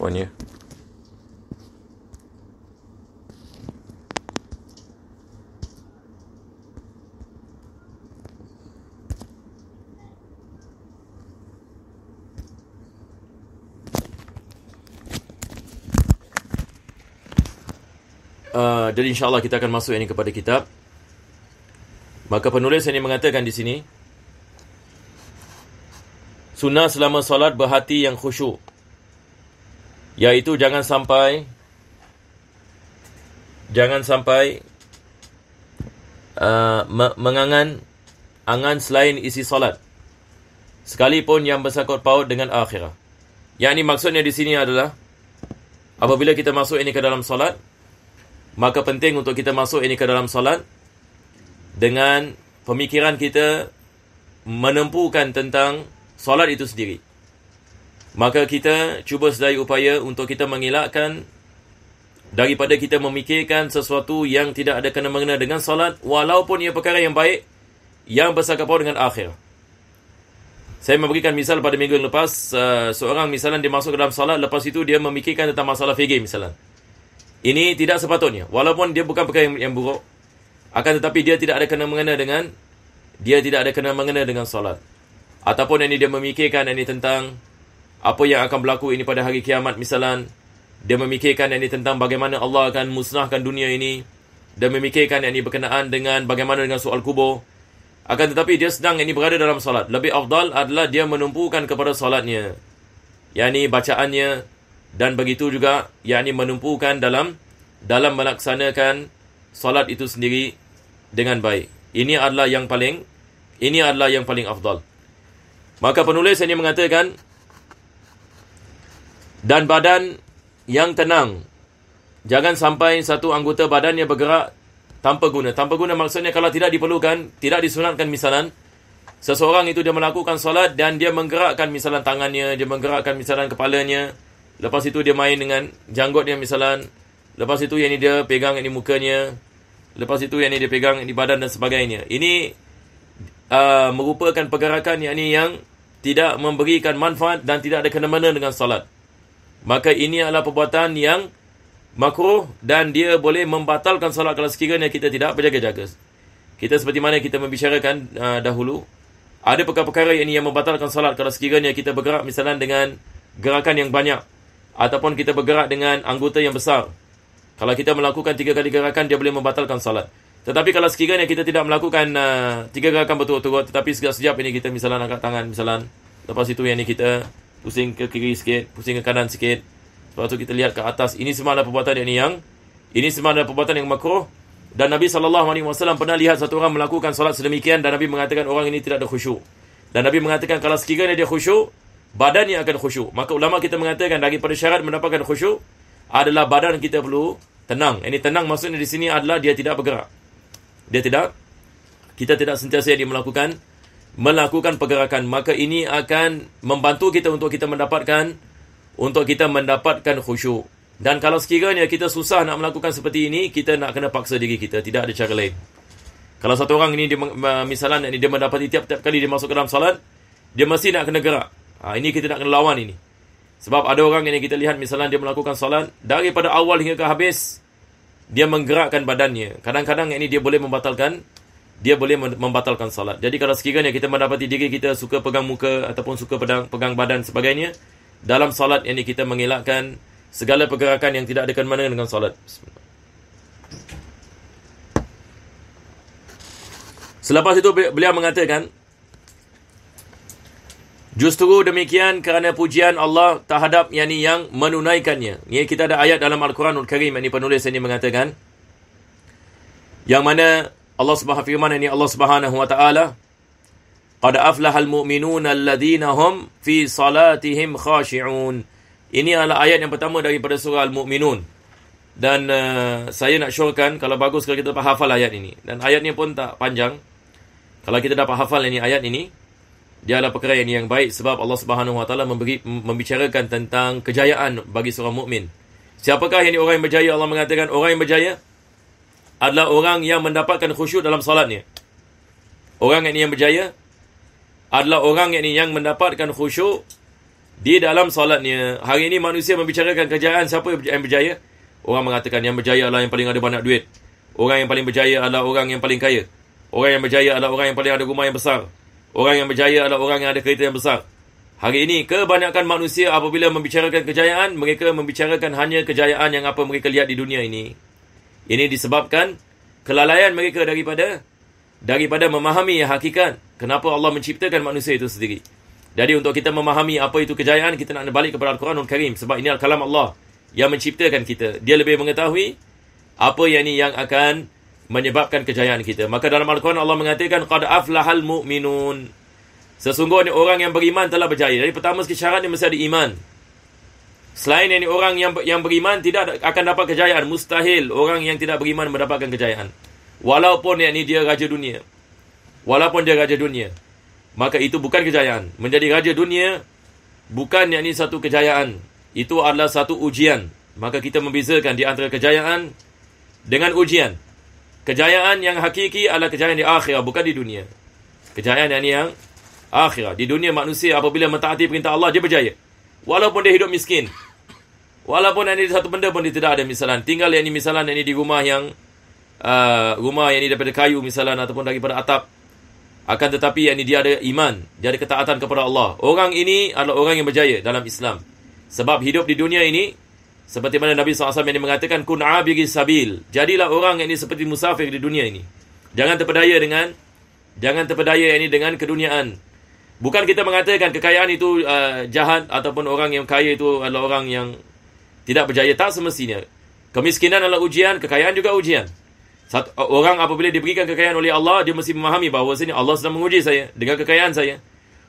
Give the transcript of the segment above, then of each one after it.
Afwan ya. Jadi insyaAllah kita akan masuk ini kepada kitab. Maka penulis ini mengatakan di sini, sunnah selama solat berhati yang khusyuk, iaitu jangan sampai mengangan selain isi solat, sekalipun yang bersangkut paut dengan akhirah. Yang ini maksudnya di sini adalah apabila kita masuk ini ke dalam solat, maka penting untuk kita masuk ini ke dalam solat dengan pemikiran kita menempuhkan tentang solat itu sendiri. Maka kita cuba sedaya upaya untuk kita mengelakkan daripada kita memikirkan sesuatu yang tidak ada kena-mengena dengan solat, walaupun ia perkara yang baik yang bersangkut paut dengan akhir. Saya memberikan misal pada minggu yang lepas, seorang misalnya dia masuk ke dalam solat, lepas itu dia memikirkan tentang masalah fikih misalnya. Ini tidak sepatutnya, walaupun dia bukan perkara yang buruk, akan tetapi dia tidak ada kena-mengena dengan solat. Ataupun ini dia memikirkan ini tentang apa yang akan berlaku ini pada hari kiamat misalnya. Dia memikirkan ini tentang bagaimana Allah akan musnahkan dunia ini. Dia memikirkan ini berkenaan dengan bagaimana dengan soal kubur. Akan tetapi dia sedang ini berada dalam solat. Lebih afdal adalah dia menumpukan kepada solatnya, yakni bacaannya, dan begitu juga yakni menumpukan dalam melaksanakan solat itu sendiri dengan baik. Ini adalah yang paling afdal. Maka penulis ini mengatakan, dan badan yang tenang, jangan sampai satu anggota badannya bergerak tanpa guna. Tanpa guna maksudnya kalau tidak diperlukan, tidak disunatkan misalan, seseorang itu dia melakukan solat dan dia menggerakkan misalan tangannya, dia menggerakkan misalan kepalanya, lepas itu dia main dengan janggutnya misalan, lepas itu yang ini dia pegang ini mukanya, lepas itu yang ini dia pegang ini badan dan sebagainya. Ini merupakan pergerakan yang tidak memberikan manfaat dan tidak ada kena-mengena dengan solat. Maka ini adalah perbuatan yang makruh dan dia boleh membatalkan solat kalau sekiranya kita tidak berjaga-jaga. Kita seperti mana kita membicarakan dahulu, ada perkara-perkara yang membatalkan solat kalau sekiranya kita bergerak misalnya dengan gerakan yang banyak, ataupun kita bergerak dengan anggota yang besar. Kalau kita melakukan 3 kali gerakan, dia boleh membatalkan salat. Tetapi kalau sekiranya kita tidak melakukan 3 gerakan berturut-turut, tetapi sekejap ini kita misalnya angkat tangan, misalnya, lepas itu yang ini kita pusing ke kiri sikit, pusing ke kanan sikit, lepas itu kita lihat ke atas. Ini semua adalah perbuatan yang makruh. Dan Nabi SAW pernah lihat satu orang melakukan salat sedemikian, dan Nabi mengatakan orang ini tidak ada khusyuk. Dan Nabi mengatakan kalau sekiranya dia khusyuk, badannya akan khusyuk. Maka ulama kita mengatakan daripada syarat mendapatkan khusyuk adalah badan kita perlu tenang. Ini tenang maksudnya di sini adalah dia tidak bergerak. Kita tidak sentiasa dia melakukan pergerakan. Maka ini akan membantu kita untuk kita mendapatkan khusyuk. Dan kalau sekiranya kita susah nak melakukan seperti ini, kita nak kena paksa diri kita, tidak ada cara lain. Kalau satu orang ini misalnya dia mendapati tiap-tiap kali dia masuk ke dalam salat, dia mesti nak kena gerak. Ini kita nak kena lawan ini. Sebab ada orang yang kita lihat misalnya dia melakukan salat, daripada awal hingga ke habis, dia menggerakkan badannya. Kadang-kadang ini dia boleh membatalkan salat. Jadi kalau sekiranya kita mendapati diri kita suka pegang muka ataupun suka pegang badan sebagainya, dalam salat ini kita mengelakkan segala pergerakan yang tidak ada kena-mengena dengan salat. Selepas itu beliau mengatakan, justru demikian kerana pujian Allah terhadap yang menunaikannya. Ini kita ada ayat dalam Al-Quranul Karim, ini penulis ini mengatakan, yang mana Allah Subhanahu wa ta'ala, qad aflahal mu'minuna alladhina hum fi salatihim khashi'un. Ini adalah ayat yang pertama daripada surah Al-Mu'minun. Dan saya nak syorkan, kalau bagus kalau kita dapat hafal ayat ini. Dan ayat ni pun tak panjang. Kalau kita dapat hafal ayat ini, dia adalah perkara yang baik. Sebab Allah Subhanahu wa ta'ala membicarakan tentang kejayaan bagi seorang mukmin. Siapakah yang orang yang berjaya? Allah mengatakan orang yang berjaya adalah orang yang mendapatkan khusyuk dalam salatnya. Orang yang berjaya adalah orang yang mendapatkan khusyuk di dalam solatnya. Hari ini manusia membicarakan kejayaan. Siapa yang berjaya? Orang mengatakan yang berjaya adalah yang paling ada banyak duit. Orang yang paling berjaya adalah orang yang paling kaya. Orang yang berjaya adalah orang yang paling ada rumah yang besar. Orang yang berjaya adalah orang yang ada kereta yang besar. Hari ini, kebanyakan manusia apabila membicarakan kejayaan, mereka membicarakan hanya kejayaan yang apa mereka lihat di dunia ini. Ini disebabkan kelalaian mereka daripada memahami hakikat kenapa Allah menciptakan manusia itu sendiri. Jadi untuk kita memahami apa itu kejayaan, kita nak balik kepada Al-Quranul Karim. Sebab ini kalam Allah yang menciptakan kita. Dia lebih mengetahui apa yang akan menyebabkan kejayaan kita. Maka dalam Al-Quran Allah mengatakan, Qad aflahal mu'minun. Sesungguhnya orang yang beriman telah berjaya. Jadi pertama sekali syaratnya mesti ada iman. Selain ini orang yang beriman tidak akan dapat kejayaan. Mustahil orang yang tidak beriman mendapatkan kejayaan. Walaupun dia raja dunia. Maka itu bukan kejayaan. Menjadi raja dunia bukan satu kejayaan. Itu adalah satu ujian. Maka kita membezakan di antara kejayaan dengan ujian. Kejayaan yang hakiki adalah kejayaan di akhirat, bukan di dunia. Kejayaan yang akhirat. Di dunia manusia apabila mentaati perintah Allah, dia berjaya. Walaupun dia hidup miskin. Walaupun satu benda pun dia tidak ada. Misalnya tinggal misalnya di rumah yang daripada kayu misalnya, ataupun daripada atap. Akan tetapi dia ada iman, dia ada ketaatan kepada Allah. Orang ini adalah orang yang berjaya dalam Islam. Sebab hidup di dunia ini, seperti mana Nabi SAW yang mengatakan, kun abiri sabil. Jadilah orang yang seperti musafir di dunia ini. Jangan terpedaya dengan keduniaan. Bukan kita mengatakan kekayaan itu jahat, ataupun orang yang kaya itu adalah orang yang tidak berjaya. Tak semestinya. Kemiskinan adalah ujian, kekayaan juga ujian. Orang apabila diberikan kekayaan oleh Allah, dia mesti memahami bahawa Allah sedang menguji saya dengan kekayaan saya.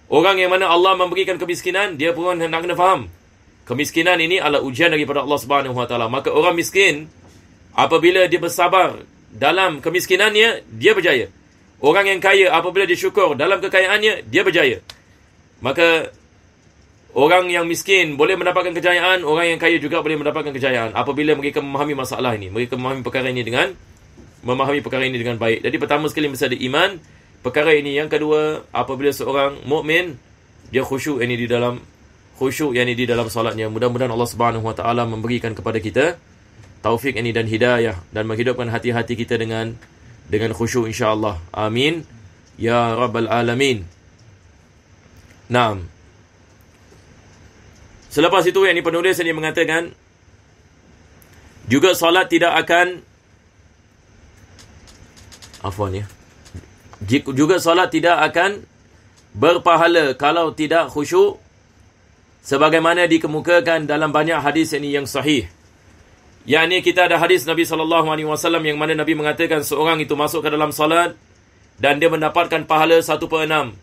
Orang yang mana Allah memberikan kemiskinan, dia pun nak kena faham. Kemiskinan ini adalah ujian daripada Allah Subhanahu Wa Taala. Maka orang miskin, apabila dia bersabar dalam kemiskinannya, dia berjaya. Orang yang kaya, apabila dia syukur dalam kekayaannya, dia berjaya. Maka orang yang miskin boleh mendapatkan kejayaan, orang yang kaya juga boleh mendapatkan kejayaan apabila mereka memahami masalah ini. Mereka memahami perkara ini dengan baik. Jadi pertama sekali mesti ada iman. Perkara ini. Yang kedua, apabila seorang mukmin, dia khusyuk di dalam salatnya. Mudah-mudahan Allah Subhanahu Wa Taala memberikan kepada kita taufik dan hidayah dan menghidupkan hati-hati kita dengan khusyuk insya-Allah. Amin ya rabbal alamin. Naam. Selepas itu penulis ini mengatakan juga salat tidak akan juga salat tidak akan berpahala kalau tidak khusyuk, sebagaimana dikemukakan dalam banyak hadis yang sahih. Kita ada hadis Nabi SAW yang mana Nabi mengatakan seorang itu masuk ke dalam salat dan dia mendapatkan pahala 1/6.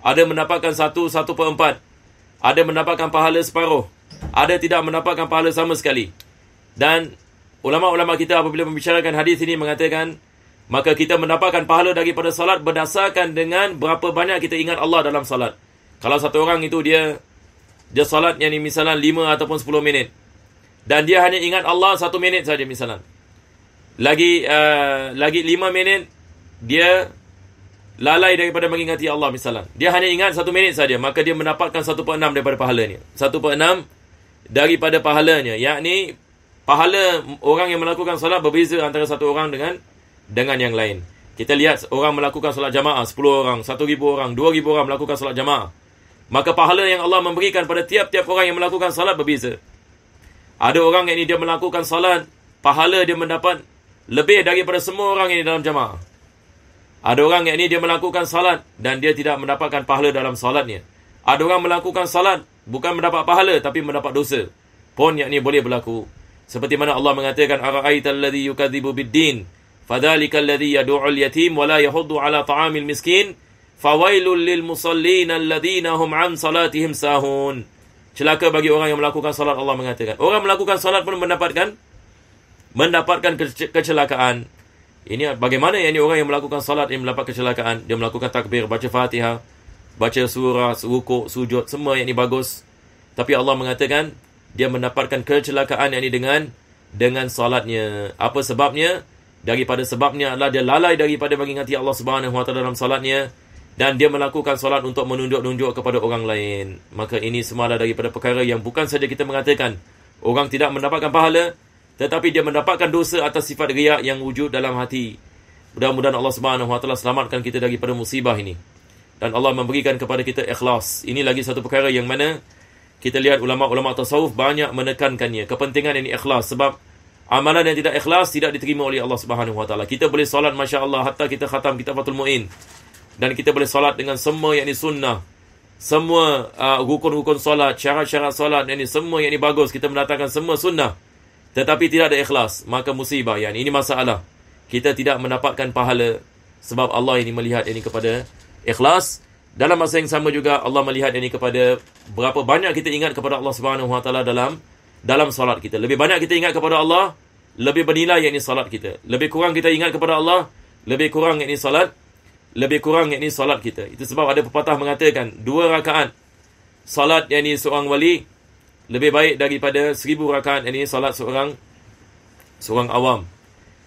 Ada mendapatkan 1/4. Ada mendapatkan pahala separuh. Ada tidak mendapatkan pahala sama sekali. Dan ulama-ulama kita apabila membicarakan hadis ini mengatakan, maka kita mendapatkan pahala daripada salat berdasarkan dengan berapa banyak kita ingat Allah dalam salat. Kalau satu orang itu dia salat misalnya 5 ataupun 10 minit. Dan dia hanya ingat Allah 1 minit saja misalnya. Lagi 5 minit dia lalai daripada mengingati Allah misalnya. Dia hanya ingat 1 minit saja, maka dia mendapatkan 1/6 daripada pahalanya. 1/6 daripada pahalanya. Yakni pahala orang yang melakukan salat berbeza antara satu orang dengan yang lain. Kita lihat orang melakukan solat jamaah 10 orang, 1,000 orang, 2,000 orang melakukan solat jamaah. Maka pahala yang Allah memberikan pada tiap-tiap orang yang melakukan salat berbeza. Ada orang yang dia melakukan salat, pahala dia mendapat lebih daripada semua orang yang dalam jamaah. Ada orang yang dia melakukan salat dan dia tidak mendapatkan pahala dalam salatnya. Ada orang melakukan salat bukan mendapat pahala tapi mendapat dosa. Pun boleh berlaku. Seperti mana Allah mengatakan, ara'aital ladzi yukadzibu bid-din fadzalikal ladzi yad'ul yatim wa la yahuddu 'ala ta'amil miskin fawailul lil musallin alladzina hum 'an salatihim sahun. Celaka bagi orang yang melakukan salat, Allah mengatakan. Orang melakukan salat pun mendapatkan kecelakaan. Ini bagaimana orang yang melakukan salat yang mendapat kecelakaan? Dia melakukan takbir, baca Fatihah, baca surah, rukuk, sujud, semua yang ini bagus. Tapi Allah mengatakan dia mendapatkan kecelakaan dengan salatnya. Apa sebabnya? Daripada sebabnya adalah dia lalai daripada mengingati Allah Subhanahu Wa Taala dalam salatnya. dan dia melakukan solat untuk menunjuk-nunjuk kepada orang lain. Maka ini semua adalah daripada perkara yang bukan saja kita mengatakan orang tidak mendapatkan pahala, tetapi dia mendapatkan dosa atas sifat riak yang wujud dalam hati. Mudah-mudahan Allah Subhanahu Wa Taala selamatkan kita daripada musibah ini, dan Allah memberikan kepada kita ikhlas. Ini lagi satu perkara yang mana kita lihat ulama-ulama tasawuf banyak menekankannya, kepentingan ini ikhlas. Sebab amalan yang tidak ikhlas tidak diterima oleh Allah Subhanahu Wa Taala. Kita boleh solat masya-Allah hatta kita khatam Kitabatul Mu'in, dan kita boleh solat dengan semua yang ini sunnah, semua rukun-rukun solat, syarat-syarat solat, yang ini semua yang ini bagus, kita mendatangkan semua sunnah, tetapi tidak ada ikhlas, maka musibah. Yang ini masalah. Kita tidak mendapatkan pahala sebab Allah ini melihat ini kepada ikhlas. Dalam masa yang sama juga Allah melihat ini kepada berapa banyak kita ingat kepada Allah Subhanahu Wa Taala dalam solat kita. Lebih banyak kita ingat kepada Allah, lebih bernilai yang ini solat kita. Lebih kurang kita ingat kepada Allah, lebih kurang yang ini solat, lebih kurang yang ini solat kita. Itu sebab ada pepatah mengatakan 2 rakaat solat yang ini seorang wali lebih baik daripada 1000 rakaat yang ini solat seorang awam.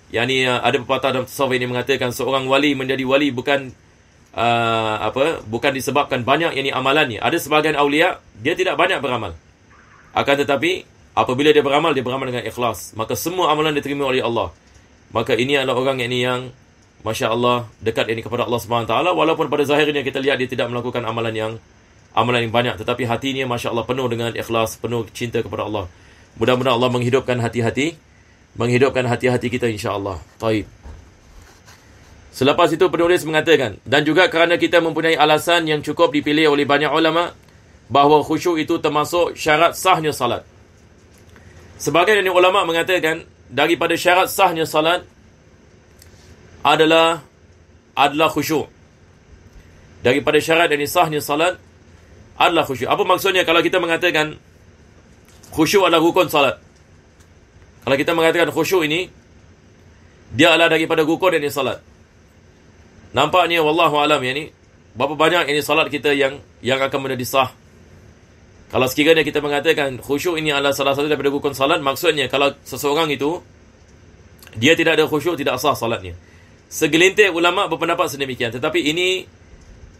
Yang ni ada pepatah dalam tasawuf ini mengatakan seorang wali menjadi wali bukan bukan disebabkan banyak yang ni amalannya. Ada sebahagian awliya dia tidak banyak beramal, akan tetapi apabila dia beramal dengan ikhlas, maka semua amalan diterima oleh Allah. Maka ini adalah orang yang ni yang masya-Allah dekat ini kepada Allah Subhanahu Taala, walaupun pada zahirnya kita lihat dia tidak melakukan amalan yang banyak, tetapi hatinya masya-Allah penuh dengan ikhlas, penuh cinta kepada Allah. Mudah-mudahan Allah menghidupkan hati-hati kita insya-Allah. Taib. Selepas itu penulis mengatakan, dan juga kerana kita mempunyai alasan yang cukup dipilih oleh banyak ulama bahawa khusyuk itu termasuk syarat sahnya salat. Sebagian dari ulama mengatakan daripada syarat sahnya salat adalah khusyuk. Daripada syarat dari sahnya salat adalah khusyuk. Apa maksudnya kalau kita mengatakan khusyuk adalah rukun salat? Kalau kita mengatakan khusyuk ini dia adalah daripada rukun dari salat, nampaknya wallahu alam yani berapa banyak ini salat kita yang akan menjadi sah. Kalau sekiranya kita mengatakan khusyuk ini adalah salah satu daripada rukun salat, maksudnya kalau seseorang itu dia tidak ada khusyuk, tidak sah salatnya. Segelintir ulama berpendapat sedemikian, tetapi ini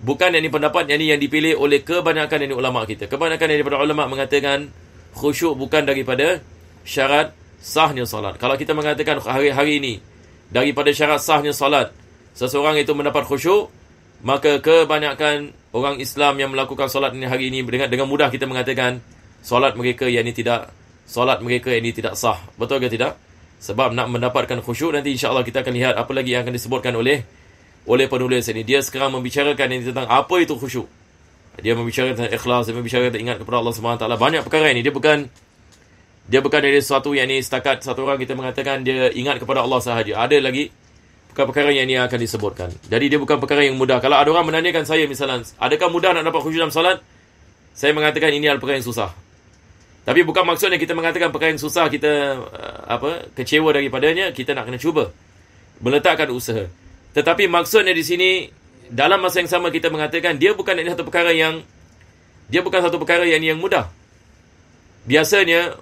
bukan yang pendapat yang dipilih oleh kebanyakan ini ulama kita. Kebanyakan daripada ulama mengatakan khusyuk bukan daripada syarat sahnya salat. Kalau kita mengatakan hari-hari ini daripada syarat sahnya salat seseorang itu mendapat khusyuk, maka kebanyakan orang Islam yang melakukan solat ini hari ini dengan mudah kita mengatakan solat mereka yang ini tidak sah. Betul ke tidak? Sebab nak mendapatkan khusyuk nanti insya-Allah kita akan lihat apa lagi yang akan disebutkan oleh penulis ini. Dia sekarang membicarakan ini tentang apa itu khusyuk. Dia membicarakan tentang ikhlas, dia membicarakan tentang ingat kepada Allah Subhanahu Taala. Banyak perkara ini. Dia bukan dari sesuatu yang ini setakat satu orang kita mengatakan dia ingat kepada Allah sahaja. Ada lagi perkara yang ini akan disebutkan. Jadi dia bukan perkara yang mudah. Kalau ada orang menanyakan saya misalnya, adakah mudah nak dapat khusyuk dalam salat? Saya mengatakan ini adalah perkara yang susah. Tapi bukan maksudnya kita mengatakan perkara yang susah kita kecewa daripadanya, kita nak kena cuba meletakkan usaha. Tetapi maksudnya di sini dalam masa yang sama kita mengatakan dia bukan satu perkara yang mudah. Biasanya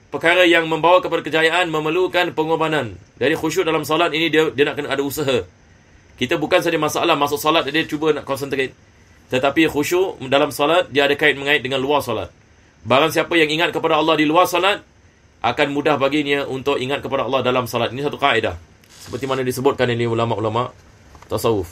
perkara yang membawa kepada kejayaan memerlukan pengorbanan. Dari khusyuk dalam salat ini dia nak kena ada usaha. Kita bukan saja masalah masuk salat dia cuba nak concentrate. Tetapi khusyuk dalam salat dia ada kait-mengait dengan luar salat. Barang siapa yang ingat kepada Allah di luar salat, akan mudah baginya untuk ingat kepada Allah dalam salat. Ini satu kaedah. Seperti mana disebutkan oleh ulama-ulama tasawuf.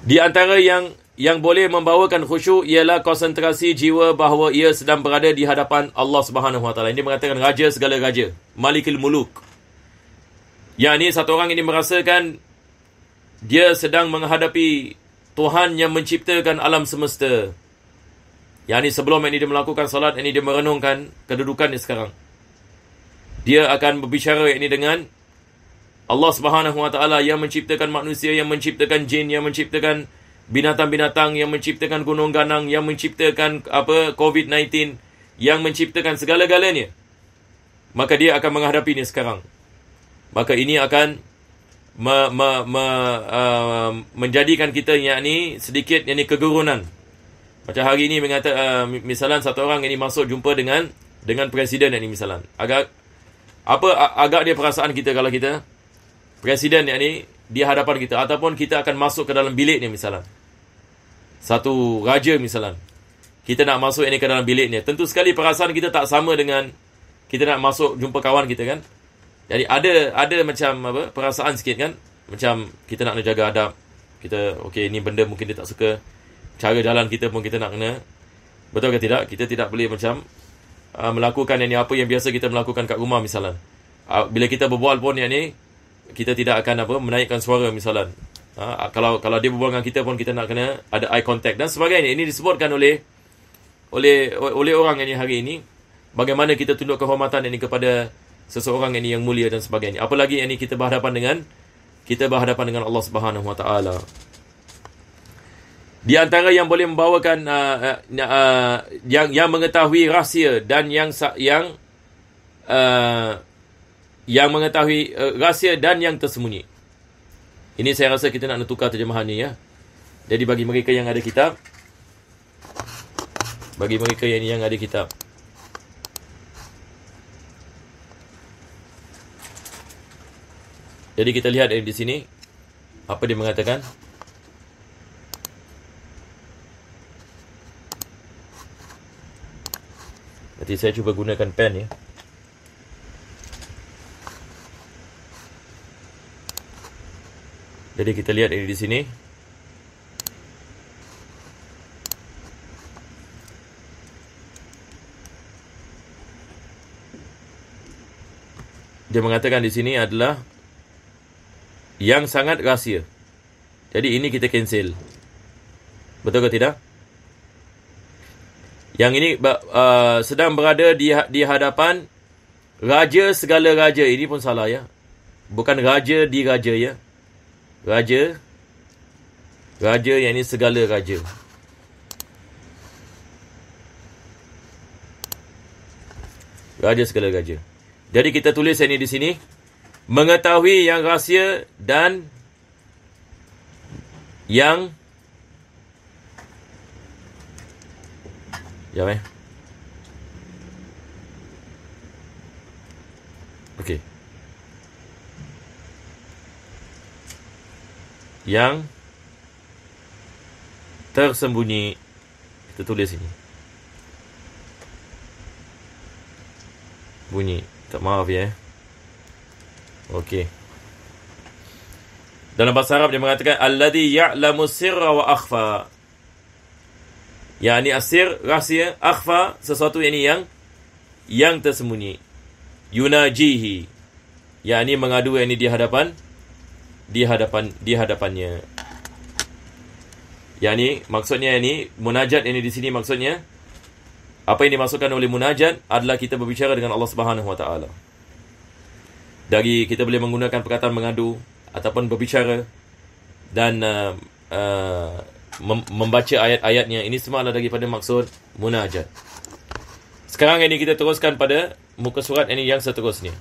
Di antara yang boleh membawakan khusyuk ialah konsentrasi jiwa bahawa ia sedang berada di hadapan Allah Subhanahu Wa Taala. Ini mengatakan raja segala raja, Malikul Muluk. Yang ini satu orang ini merasakan dia sedang menghadapi Tuhan yang menciptakan alam semesta. Yang ini sebelum ini dia melakukan salat, ini dia merenungkan kedudukannya sekarang. Dia akan berbicara ini dengan Allah Subhanahu Wa Taala yang menciptakan manusia, yang menciptakan jin, yang menciptakan binatang-binatang, yang menciptakan gunung ganang, yang menciptakan COVID-19, yang menciptakan segala-galanya. Maka dia akan menghadapi ini sekarang. Maka ini akan menjadikan kita yang ni sedikit yang ni kegurunan. Macam hari ini misalnya satu orang ini masuk jumpa dengan presiden yang ni misalnya. Agak dia perasaan kita kalau kita presiden yang ni di hadapan kita, ataupun kita akan masuk ke dalam biliknya misalnya. Satu raja misalnya, kita nak masuk ini ke dalam biliknya. Tentu sekali perasaan kita tak sama dengan kita nak masuk jumpa kawan kita kan. Jadi ada macam apa, perasaan sikit kan. Macam kita nak jaga adab. Kita okey, ni benda mungkin dia tak suka. Cara jalan kita pun kita nak kena. Betul ke tidak? Kita tidak boleh macam melakukan yang apa yang biasa kita melakukan kat rumah misalnya. Bila kita berbual pun yang ni, kita tidak akan menaikkan suara misalnya. Kalau dia berbual dengan kita pun kita nak kena ada eye contact dan sebagainya. Ini disebutkan oleh orang yang hari ini, bagaimana kita tunduk kehormatan ini kepada seseorang ini yang mulia dan sebagainya. Apalagi ini kita berhadapan dengan Allah Subhanahu Wa Taala. Di antara yang boleh membawakan yang mengetahui rahsia dan yang mengetahui rahsia dan yang tersembunyi. Ini saya rasa kita nak tukar terjemahan ni ya. Jadi bagi mereka yang ada kitab, jadi kita lihat di sini apa dia mengatakan. Nanti saya cuba gunakan pen ya. Jadi kita lihat di sini. Dia mengatakan di sini adalah yang sangat rahsia. Jadi ini kita cancel. Betul ke tidak? Yang ini sedang berada di hadapan raja segala raja. Ini pun salah ya. Bukan raja di raja ya. Raja yang ini segala raja. Raja segala raja. Jadi kita tulis ini di sini, mengetahui yang rahsia dan yang okey. Yang tersembunyi. Kita tulis ini. Bunyi. Tak maaf ya. Okey. Dalam bahasa Arab dia mengatakan alladhi ya'lamu sirra wa akhfa. Yani asir, rahsia, akhfa, sesuatu ini yang tersembunyi. Yunajihi. Yani mengadu ini di hadapannya. Yani maksudnya ini munajat ini di sini maksudnya apa yang dimaksudkan oleh munajat adalah kita berbicara dengan Allah Subhanahu Wa Taala. Dari kita boleh menggunakan perkataan mengadu ataupun berbicara dan membaca ayat-ayatnya. Ini semua adalah daripada maksud munajat. Sekarang ini kita teruskan pada muka surat ini yang seterusnya.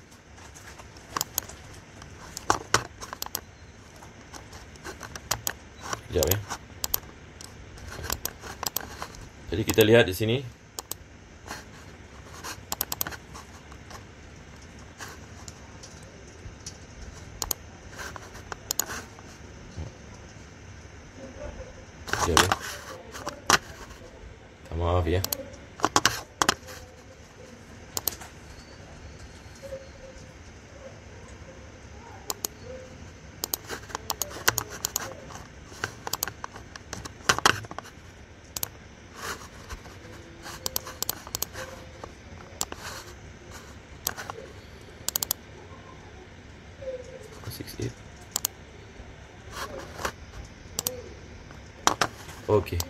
Sekejap ya. Jadi kita lihat di sini. Sekejap ya. Maaf ya. Okey.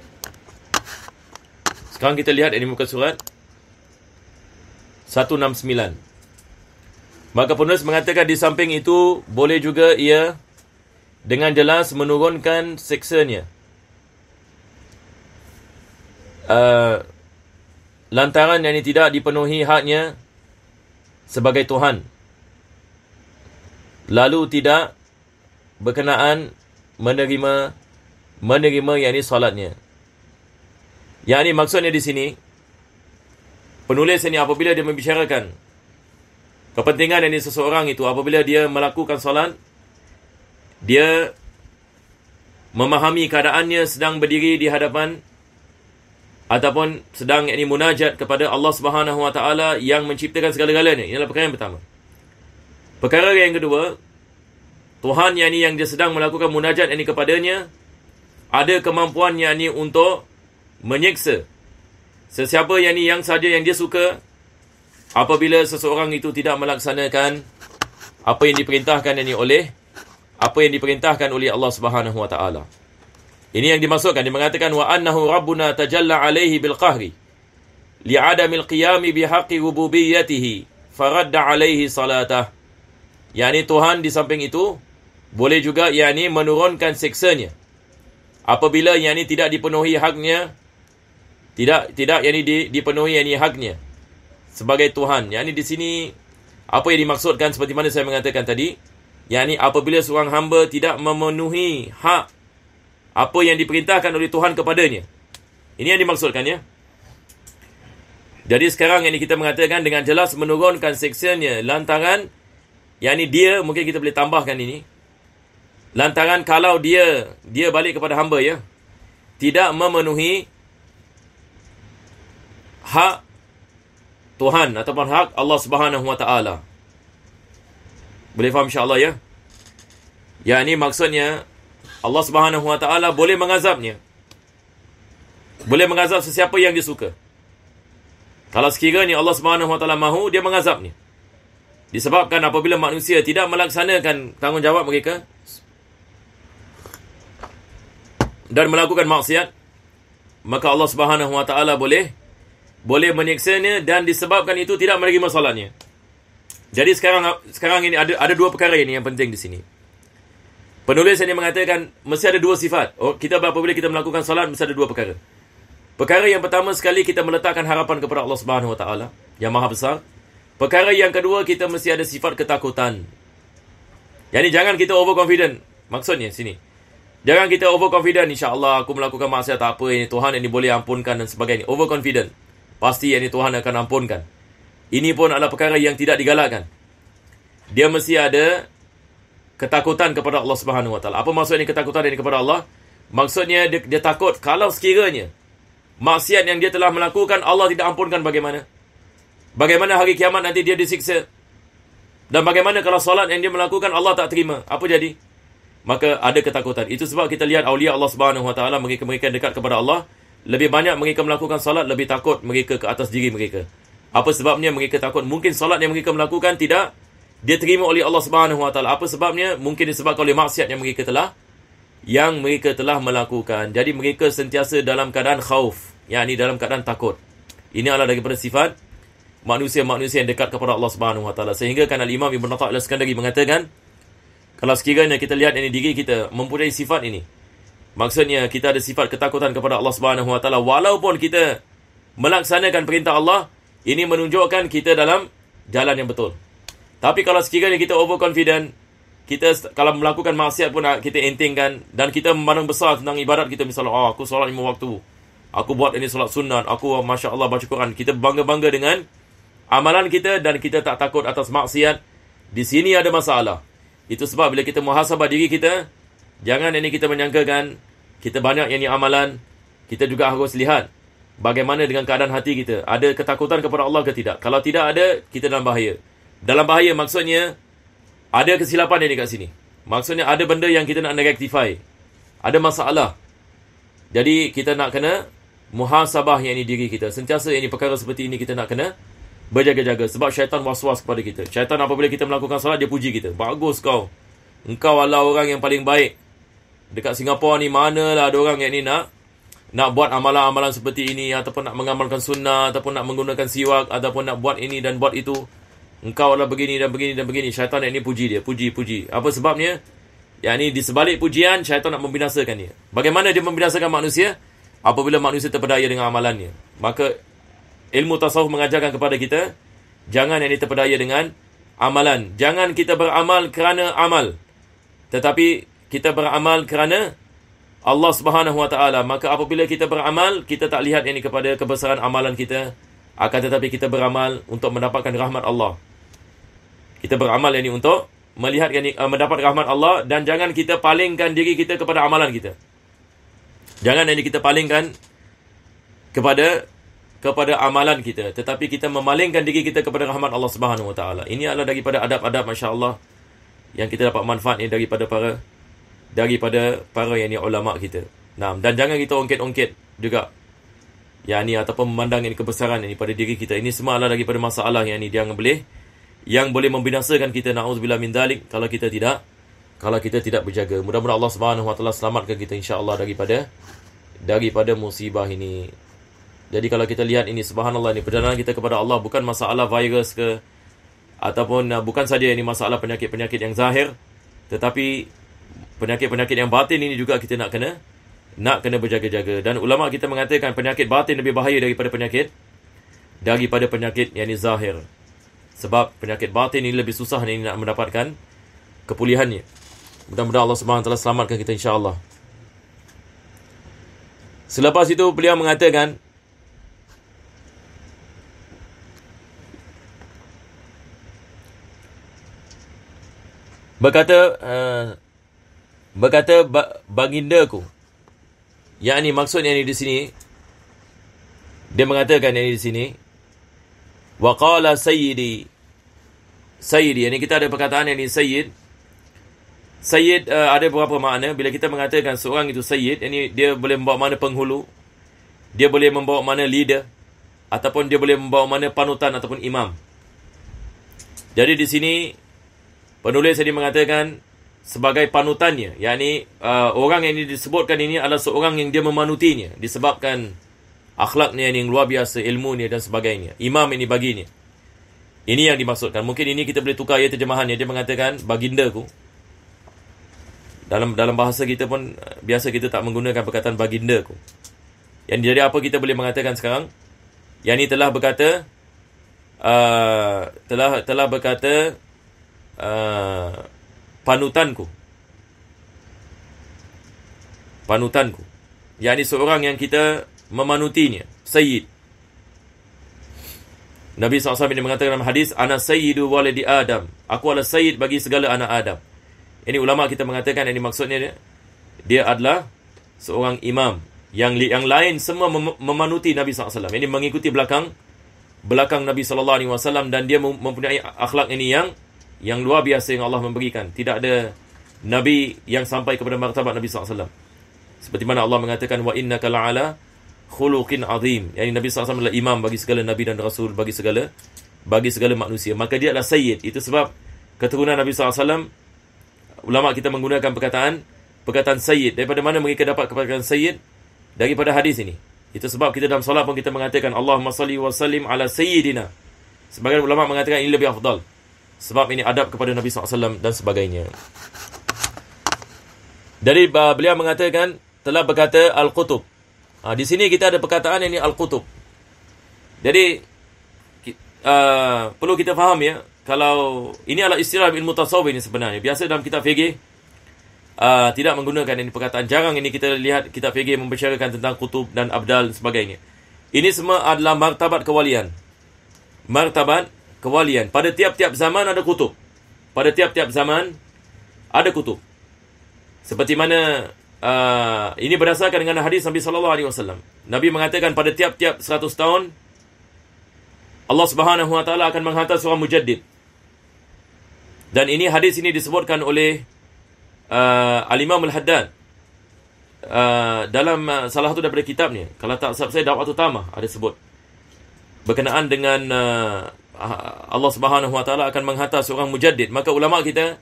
Sekarang kita lihat ini muka surat 169. Maka penulis mengatakan di samping itu boleh juga ia dengan jelas menurunkan seksanya. Lantaran yang ini tidak dipenuhi haknya sebagai Tuhan. Lalu tidak berkenaan menerima yakni solatnya. Yang ini maksudnya di sini, penulis ini apabila dia membicarakan kepentingan ini seseorang itu apabila dia melakukan solat, dia memahami keadaannya sedang berdiri di hadapan ataupun sedang munajat kepada Allah Subhanahu Wa Taala yang menciptakan segala-galanya. Ini adalah perkara yang pertama. Perkara yang kedua, Tuhan yang dia sedang melakukan munajat kepadanya ada kemampuan untuk menyiksa sesiapa yang saja yang dia suka apabila seseorang itu tidak melaksanakan apa yang diperintahkan oleh Allah Subhanahu Wa Taala. Ini yang dimaksudkan. Dia mengatakan wa annahu rabbuna tajalla alaihi bil qahri li'adamil qiyami bihaqqi rububiyyatihi faradda alaihi salatah. Tuhan di samping itu boleh juga menurunkan siksanya apabila tidak dipenuhi haknya, tidak dipenuhi haknya sebagai Tuhan. Di sini apa yang dimaksudkan seperti mana saya mengatakan tadi, apabila seorang hamba tidak memenuhi hak apa yang diperintahkan oleh Tuhan kepadanya. Ini yang dimaksudkan ya. Jadi sekarang kita mengatakan dengan jelas menurunkan siksanya lantaran dia, mungkin kita boleh tambahkan ini, lantaran kalau dia balik kepada hamba ya, tidak memenuhi hak Tuhan ataupun hak Allah Subhanahu Wa Taala. Boleh faham insya-Allah ya? Maksudnya Allah Subhanahu Wa Taala boleh mengazabnya. Boleh mengazab sesiapa yang dia suka. Kalau sekiranya Allah Subhanahu Wa Taala mahu, dia mengazabnya. Disebabkan apabila manusia tidak melaksanakan tanggungjawab mereka dan melakukan maksiat, maka Allah Subhanahu Wa Taala boleh menyiksanya, dan disebabkan itu tidak menerima solatnya. Jadi sekarang ini ada dua perkara ini yang penting di sini. Penulis ini mengatakan mesti ada dua sifat. Apabila kita melakukan solat mesti ada dua perkara. Perkara yang pertama sekali, kita meletakkan harapan kepada Allah Subhanahu Wa Taala yang Maha Besar. Perkara yang kedua, kita mesti ada sifat ketakutan. Jangan kita overconfident. Maksudnya sini, jangan kita overconfident, insya-Allah aku melakukan maksiat tak apa, Tuhan ini boleh ampunkan dan sebagainya. Overconfident. Pasti Tuhan akan ampunkan. Ini pun adalah perkara yang tidak digalakkan. Dia mesti ada ketakutan kepada Allah Subhanahu Wa Taala. Apa maksudnya ketakutan kepada Allah? Maksudnya dia takut kalau sekiranya maksiat yang dia telah melakukan Allah tidak ampunkan, bagaimana? Bagaimana hari kiamat nanti dia disiksa? Dan bagaimana kalau solat yang dia melakukan Allah tak terima? Apa jadi? Maka ada ketakutan. Itu sebab kita lihat awliya Allah Subhanahu Wa Taala, mereka dekat kepada Allah, lebih banyak mereka melakukan solat, lebih takut mereka ke atas diri mereka. Apa sebabnya mereka takut? Mungkin solat yang mereka melakukan tidak dia terima oleh Allah Subhanahu Wa Taala. Apa sebabnya? Mungkin disebabkan oleh maksiat yang mereka telah melakukan. Jadi mereka sentiasa dalam keadaan khauf, dalam keadaan takut. Ini adalah daripada sifat manusia-manusia yang dekat kepada Allah Subhanahu Wa Taala. Sehingga kan Al-Imam Ibn Atha' Al-Iskandari mengatakan, kalau sekiranya kita lihat diri kita mempunyai sifat ini, maksudnya kita ada sifat ketakutan kepada Allah Subhanahu Wa Taala, walaupun kita melaksanakan perintah Allah, ini menunjukkan kita dalam jalan yang betul. Tapi kalau sekiranya kita overconfident, kita kalau melakukan maksiat pun kita entingkan, dan kita memandang besar tentang ibadat kita, misalnya aku solat 5 waktu, aku buat ini solat sunat, aku Masya Allah baca Quran, kita bangga-bangga dengan amalan kita dan kita tak takut atas maksiat. Di sini ada masalah. Itu sebab bila kita muhasabah diri kita, jangan kita menyangkakan kita banyak amalan. Kita juga harus lihat bagaimana dengan keadaan hati kita. Ada ketakutan kepada Allah ke tidak? Kalau tidak ada, kita dalam bahaya. Dalam bahaya maksudnya ada kesilapan kat sini. Maksudnya ada benda yang kita nak rectify. Ada masalah. Jadi kita nak kena muhasabah diri kita. Sentiasa perkara seperti ini kita nak kena berjaga-jaga. Sebab syaitan was-was kepada kita. Syaitan apabila kita melakukan salat, dia puji kita. Bagus kau. Engkau adalah orang yang paling baik. Dekat Singapura ni manalah ada orang yang nak buat amalan-amalan seperti ini, ataupun nak mengamalkan sunnah, ataupun nak menggunakan siwak, ataupun nak buat ini dan buat itu. Engkau adalah begini dan begini dan begini. Syaitan ini puji dia. Puji. Apa sebabnya? Di sebalik pujian, syaitan nak membinasakan dia. Bagaimana dia membinasakan manusia? Apabila manusia terpedaya dengan amalannya. Maka ilmu tasawuf mengajarkan kepada kita, jangan terpedaya dengan amalan. Jangan kita beramal kerana amal, tetapi kita beramal kerana Allah Subhanahu Wa Taala. Maka apabila kita beramal, kita tak lihat kepada kebesaran amalan kita, akan tetapi kita beramal untuk mendapatkan rahmat Allah. Kita beramal untuk melihat mendapat rahmat Allah, dan jangan kita palingkan diri kita kepada amalan kita. Jangan hanya kita palingkan kepada amalan kita, tetapi kita memalingkan diri kita kepada rahmat Allah Subhanahu Wa Taala. Ini adalah daripada adab-adab, masya-Allah, yang kita dapat manfaat daripada para yang ulama kita. Nah, dan jangan kita ongkit-ongkit juga ataupun memandang kebesaran pada diri kita. Ini semua adalah daripada masalah yang boleh membinasakan kita, naudzubillah min dzalik, kalau kita tidak berjaga. Mudah-mudahan Allah Subhanahu Wa Taala selamatkan kita, insya-Allah, daripada musibah ini. Jadi kalau kita lihat ini, subhanallah, ini perjalanan kita kepada Allah bukan masalah virus ke, ataupun bukan saja ini masalah penyakit-penyakit yang zahir, tetapi penyakit-penyakit yang batin ini juga kita nak kena berjaga-jaga. Dan ulama kita mengatakan penyakit batin lebih bahaya daripada penyakit yang zahir. Sebab penyakit batin ini lebih susah ini nak mendapatkan kepulihannya. Mudah-mudahan Allah Subhanahu Wa Taala selamatkan kita, insya-Allah. Selepas itu beliau mengatakan, berkata bagindaku, yakni maksudnya ini di sini, dia mengatakan ini di sini, wa qala sayyidi, yakni kita ada perkataan yang ini sayyid. Sayyid ada beberapa makna. Bila kita mengatakan seorang itu sayyid, yakni dia boleh membawa makna penghulu, dia boleh membawa makna leader, ataupun dia boleh membawa makna panutan ataupun imam. Jadi di sini penulis tadi mengatakan sebagai panutannya, yakni orang yang disebutkan ini adalah seorang yang dia memanutinya disebabkan akhlaknya yang luar biasa, ilmunya dan sebagainya. Imam ini baginya. Ini yang dimaksudkan. Mungkin ini kita boleh tukar terjemahannya. Dia mengatakan bagindaku. Dalam bahasa kita pun biasa kita tak menggunakan perkataan bagindaku. Yang jadi apa kita boleh mengatakan sekarang? Yang ini telah berkata panutanku. Yakni seorang yang kita memanutinya, sayyid. Nabi SAW mengatakan dalam hadis, ana sayyidu waladi Adam, aku adalah sayyid bagi segala anak Adam. Ini ulama kita mengatakan ini maksudnya dia adalah seorang imam. Yang lain semua memanuti Nabi SAW. Ini mengikuti belakang Nabi SAW, dan dia mempunyai akhlak ini yang luar biasa yang Allah memberikan. Tidak ada Nabi yang sampai kepada martabat Nabi SAW. Seperti mana Allah mengatakan, wa innaka la'ala khuluqin azim. Yani Nabi SAW adalah imam bagi segala Nabi dan Rasul, bagi segala manusia. Maka dia adalah sayyid. Itu sebab keturunan Nabi SAW, ulama kita menggunakan perkataan sayyid. Daripada mana mereka dapat perkataan sayyid? Daripada hadis ini. Itu sebab kita dalam solat pun kita mengatakan Allahumma salli wa sallim ala sayyidina. Sebagian ulama mengatakan ini lebih afdal, sebab ini adab kepada Nabi SAW dan sebagainya. Dari beliau mengatakan telah berkata Al-Qutub. Di sini kita ada perkataan ini Al-Qutub. Jadi perlu kita faham ya, kalau ini adalah istilah ilmu tasawuf ini sebenarnya. Biasa dalam kitab fikih tidak menggunakan ini perkataan. Jarang ini kita lihat kitab fikih membicarakan tentang kutub dan abdal dan sebagainya. Ini semua adalah martabat kewalian. Pada tiap-tiap zaman ada kutub. Seperti mana ini berdasarkan dengan hadis Nabi SAW. Nabi mengatakan pada tiap-tiap 100 tahun Allah Subhanahu Wa Taala akan menghantar seorang mujaddid. Dan ini hadis ini disebutkan oleh Al-Imam Al-Haddad dalam salah satu daripada kitabnya. Kalau tak salah saya Da'watu Tamah ada sebut berkenaan dengan Allah Subhanahu Wa Taala akan menghantar seorang mujaddid. Maka ulama kita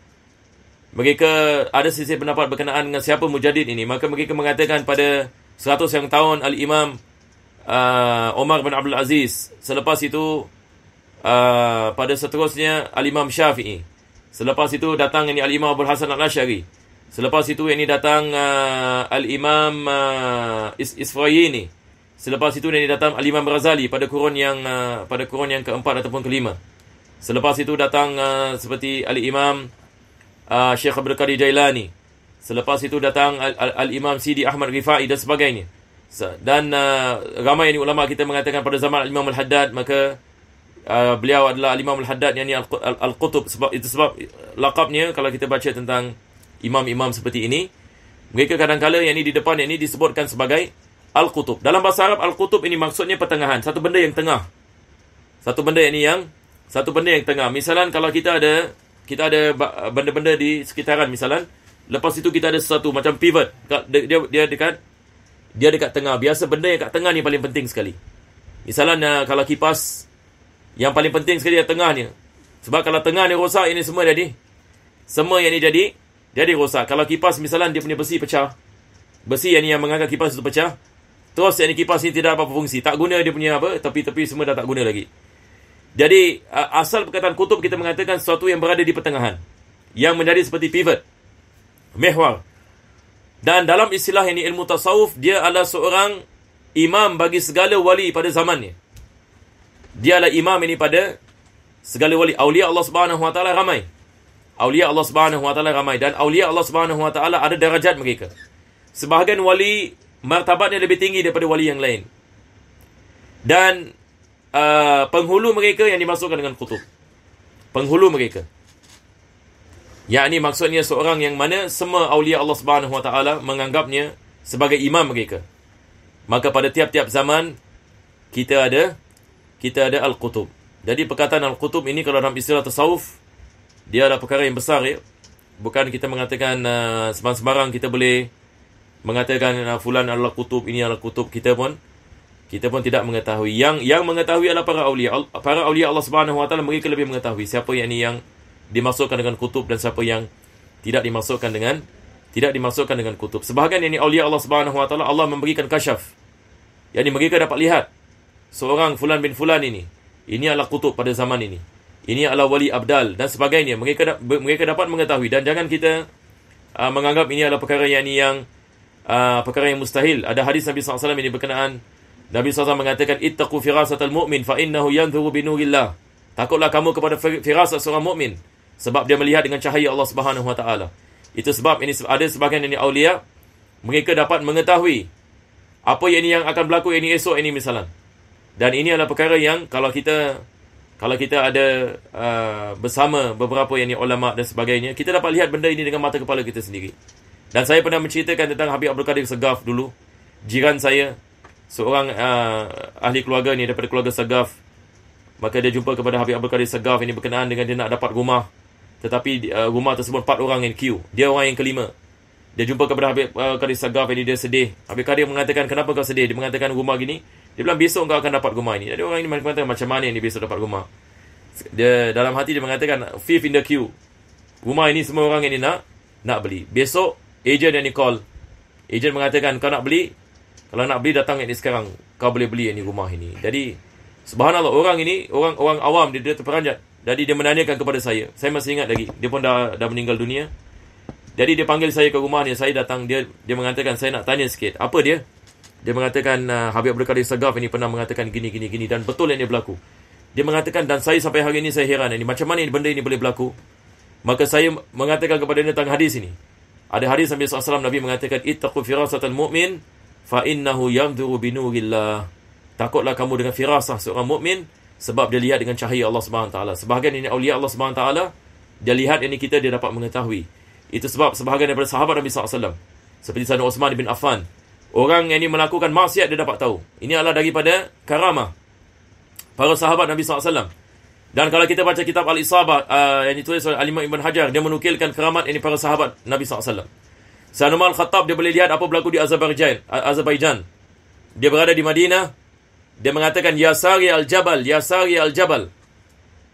mereka ada sisi pendapat berkenaan dengan siapa mujaddid ini. Maka mereka mengatakan pada 100 yang tahun Al-Imam Umar bin Abdul Aziz. Selepas itu pada seterusnya Al-Imam Syafi'i. Selepas itu datang ini Al-Imam Abdul Hasan Al-Asy'ari. Selepas itu ini datang Al-Imam Isfrayini. Selepas itu ini datang Al-Imam Razali pada kurun yang keempat ataupun kelima. Selepas itu datang seperti Al-Imam Syekh Abdul Qadir Jailani. Selepas itu datang Al-Imam Sidi Ahmad Rifai dan sebagainya. Dan ramai ini ulama kita mengatakan pada zaman Al-Imam Al-Haddad, maka beliau adalah Al-Imam Al-Haddad, yang ni Al-Qutub. Sebab laqabnya, kalau kita baca tentang imam-imam seperti ini, mereka kadang-kala yang ni di depan yang ni disebutkan sebagai Al-Qutub. Dalam bahasa Arab, Al-Qutub ini maksudnya pertengahan, satu benda yang tengah. Satu benda yang tengah. Misalan kalau kita ada benda-benda di sekitaran, misalan lepas itu kita ada sesuatu macam pivot, dia dekat tengah. Biasa benda yang kat tengah ni paling penting sekali. Misalan kalau kipas, yang paling penting sekali yang tengah ni. Sebab kalau tengah ni rosak, ini semua yang ni jadi rosak. Kalau kipas misalan dia punya besi pecah, besi yang mengangkat kipas itu pecah, terus yang ni kipas ni tidak apa-apa fungsi, tak guna, dia punya tepi-tepi semua dah tak guna lagi. Jadi asal perkataan kutub, kita mengatakan sesuatu yang berada di pertengahan, yang menjadi seperti pivot, mihwar. Dan dalam istilah ini ilmu tasawuf, dia adalah seorang imam bagi segala wali pada zamannya. Dia adalah imam ini pada segala wali. Aulia Allah Subhanahu Wa Taala ramai. Aulia Allah Subhanahu Wa Taala ramai, dan aulia Allah Subhanahu Wa Taala ada darajat mereka. Sebahagian wali martabatnya lebih tinggi daripada wali yang lain. Dan penghulu mereka yang dimasukkan dengan kutub. Penghulu mereka, yakni maksudnya seorang yang mana semua aulia Allah Subhanahu Wa Taala menganggapnya sebagai imam mereka. Maka pada tiap-tiap zaman kita ada al-qutub. Jadi perkataan al-qutub ini kalau dalam istilah tasawuf, dia adalah perkara yang besar, ya. Bukan kita mengatakan sembarang kita boleh mengatakan fulan adalah kutub, ini adalah kutub. Kita pun tidak mengetahui. Yang mengetahui adalah para aulia. Para aulia Allah Subhanahu Wa Taala, mereka lebih mengetahui siapa yang dimasukkan dengan kutub dan siapa yang tidak dimasukkan dengan kutub. Sebahagian yang aulia Allah Subhanahu Wa Taala, Allah memberikan kasyaf. Yani mereka dapat lihat seorang fulan bin fulan ini adalah kutub pada zaman ini. Ini adalah wali abdal dan sebagainya. Mereka dapat mengetahui, dan jangan kita menganggap ini adalah perkara yang mustahil. Ada hadis Nabi SAW ini berkenaan. Nabi SAW mengatakan, ittaqu firasatal mu'min fa innahu yanzuru bi nurillah. Takutlah kamu kepada firasat seorang mukmin, sebab dia melihat dengan cahaya Allah Subhanahu Wa Taala. Itu sebab ini ada sebahagian ini aulia, mereka dapat mengetahui apa yang akan berlaku ini esok ini misalan. Dan ini adalah perkara yang kalau kita ada bersama beberapa ulama dan sebagainya, kita dapat lihat benda ini dengan mata kepala kita sendiri. Dan saya pernah menceritakan tentang Habib Abdul Qadir Sagaf dulu. Jiran saya, seorang ahli keluarga ni daripada keluarga Sagaf. Maka dia jumpa kepada Habib Abdul Qadir Sagaf ini berkenaan dengan dia nak dapat rumah. Tetapi rumah tersebut 4 orang yang queue. Dia orang yang kelima. Dia jumpa kepada Habib Qadir Sagaf ini, dia sedih. Habib Qadir mengatakan, kenapa kau sedih? Dia mengatakan rumah gini. Dia bilang, besok kau akan dapat rumah ini. Jadi orang ini mengatakan, macam mana ni besok dapat rumah? Dia dalam hati dia mengatakan, fifth in the queue. Rumah ini semua orang ini nak beli. Besok ejen yang ni call. Ejen mengatakan, kau nak beli? Kalau nak beli, datang ini sekarang. Kau boleh beli ini rumah ini. Jadi subhanallah, orang ini orang awam, dia terperanjat. Jadi dia menanyakan kepada saya. Saya masih ingat lagi. Dia pun dah meninggal dunia. Jadi dia panggil saya ke rumah dia. Saya datang, dia mengatakan, saya nak tanya sikit. Apa dia? Dia mengatakan, Habib Abdul Qadir Sagaf ini pernah mengatakan gini. Dan betul yang dia berlaku. Dia mengatakan, dan saya sampai hari ini saya heran ini. Macam mana benda ini boleh berlaku? Maka saya mengatakan kepada dia tentang hadis ini. Ada hadis Nabi SAW, Nabi mengatakan, ittaqu firasatal mu'min fa innahu yanzuru bi nurillah. Takutlah kamu dengan firasah seorang mukmin, sebab dia lihat dengan cahaya Allah Subhanahu Taala. Sebahagian ini aulia Allah Subhanahu Taala, dia lihat ini kita, dia dapat mengetahui. Itu sebab sebahagian daripada sahabat Nabi SAW, seperti Sayyidina Uthman bin Affan, orang yang ini melakukan maksiat, dia dapat tahu. Ini adalah daripada karamah para sahabat Nabi SAW. Dan kalau kita baca kitab Al-Isabah yang ditulis oleh Al-Imam Ibn Hajar, dia menukilkan keramat ini para sahabat Nabi SAW. Sayyidina Umar Al-Khattab, dia boleh lihat apa berlaku di Azerbaijan. Dia berada di Madinah. Dia mengatakan, ya Sari al-Jabal, ya Sari al-Jabal.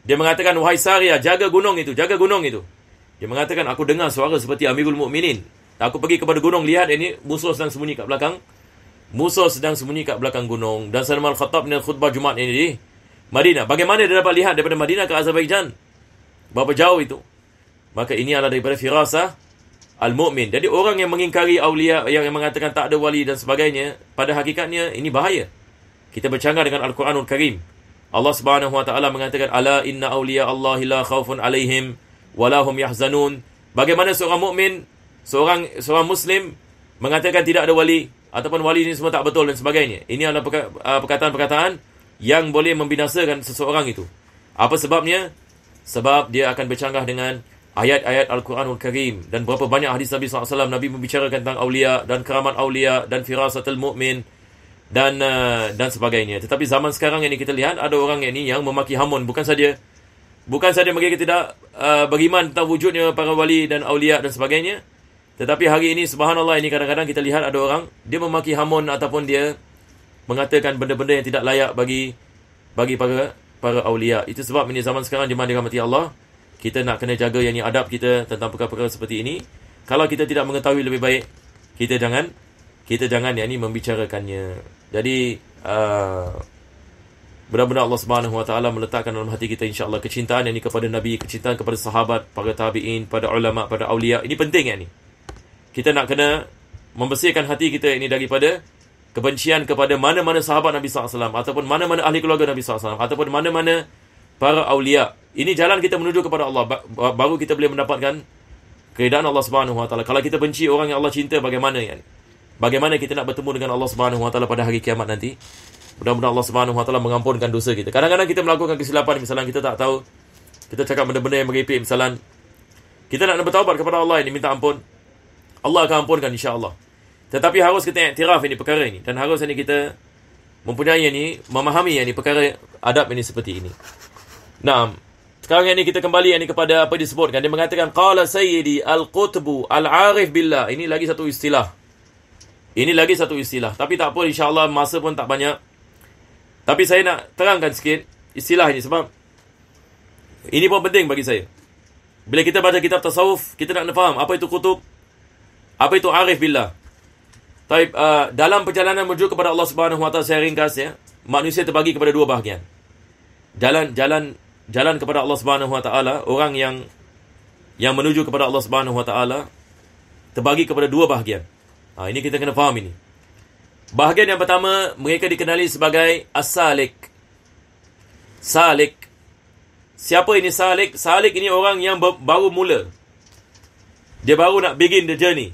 Dia mengatakan, wahai Sariah, jaga gunung itu. Dia mengatakan, aku dengar suara seperti Amirul Mukminin. Aku pergi kepada gunung, lihat ini musuh sedang sembunyi kat belakang gunung. Dan Sayyidina Umar Al-Khattab ni khutbah Jumaat ini di Madinah. Bagaimana dia dapat lihat daripada Madinah ke Azerbaijan? Berapa jauh itu? Maka ini adalah daripada firasah al-mu'min. Jadi orang yang mengingkari aulia, yang mengatakan tak ada wali dan sebagainya, pada hakikatnya ini bahaya. Kita bercanggah dengan Al-Quranul Karim. Allah Subhanahu Wa Taala mengatakan, ala inna awliya Allahi la khawfun alaihim wa lahum yahzanun. Bagaimana seorang mukmin, seorang muslim mengatakan tidak ada wali, ataupun wali ini semua tak betul dan sebagainya. Ini adalah perkataan-perkataan yang boleh membinasakan seseorang itu. Apa sebabnya? Sebab dia akan bercanggah dengan ayat-ayat Al-Quranul Karim. Dan berapa banyak hadis Nabi SAW, Nabi membicarakan tentang awliya dan keramat awliya dan firasatul mu'min dan sebagainya. Tetapi zaman sekarang ini kita lihat ada orang yang memaki hamun. Bukan saja mereka tidak beriman tentang wujudnya para wali dan awliya dan sebagainya. Tetapi hari ini subhanallah, ini kadang-kadang kita lihat ada orang dia memaki hamun ataupun dia mengatakan benda-benda yang tidak layak bagi para awliya. Itu sebab ini zaman sekarang di mana dirahmati Allah, kita nak kena jaga yang ni adab kita tentang perkara-perkara seperti ini. Kalau kita tidak mengetahui lebih baik, kita jangan yang ni membicarakannya. Jadi benar-benar Allah Subhanahu Wa Taala meletakkan dalam hati kita insya-Allah kecintaan yang ni kepada Nabi, kecintaan kepada sahabat, para tabi'in, pada ulama, pada awliya. Ini penting yang ni. Kita nak kena membersihkan hati kita ini daripada kebencian kepada mana-mana sahabat Nabi SAW, ataupun mana-mana ahli keluarga Nabi SAW, ataupun mana-mana para awliya. Ini jalan kita menuju kepada Allah. Baru kita boleh mendapatkan keridaan Allah Subhanahu Wa Taala. Kalau kita benci orang yang Allah cinta, bagaimana yani? Bagaimana kita nak bertemu dengan Allah Subhanahu Wa Taala pada hari kiamat nanti? Mudah-mudahan Allah Subhanahu Wa Taala mengampunkan dosa kita. Kadang-kadang kita melakukan kesilapan, misalnya kita tak tahu, kita cakap benda-benda yang merepek, misalnya kita nak bertaubat kepada Allah ini, minta ampun, Allah akan ampunkan insya-Allah. Tetapi harus kita iktiraf ini perkara ini, dan harus ini kita mempunyai ini, memahami ini perkara adab ini seperti ini. Nah, sekarang ini kita kembali ini kepada apa disebutkan. Dia mengatakan qala sayyidi al-qutbu al-arif billah. Ini lagi satu istilah. Tapi tak apa, insya-Allah masa pun tak banyak. Tapi saya nak terangkan sikit istilah ini sebab ini pun penting bagi saya. Bila kita baca kitab tasawuf, kita nak faham apa itu kutub, apa itu arif billah. Tapi dalam perjalanan menuju kepada Allah Subhanahu Wa Taala, saya ringkas ya, manusia terbagi kepada dua bahagian. Jalan kepada Allah Subhanahu Wa Taala, orang yang menuju kepada Allah Subhanahu Wa Taala terbagi kepada dua bahagian. Ini kita kena faham ini. Bahagian yang pertama, mereka dikenali sebagai as-salik. Salik. Siapa ini salik? Salik ini orang yang baru mula. Dia baru nak begin the journey.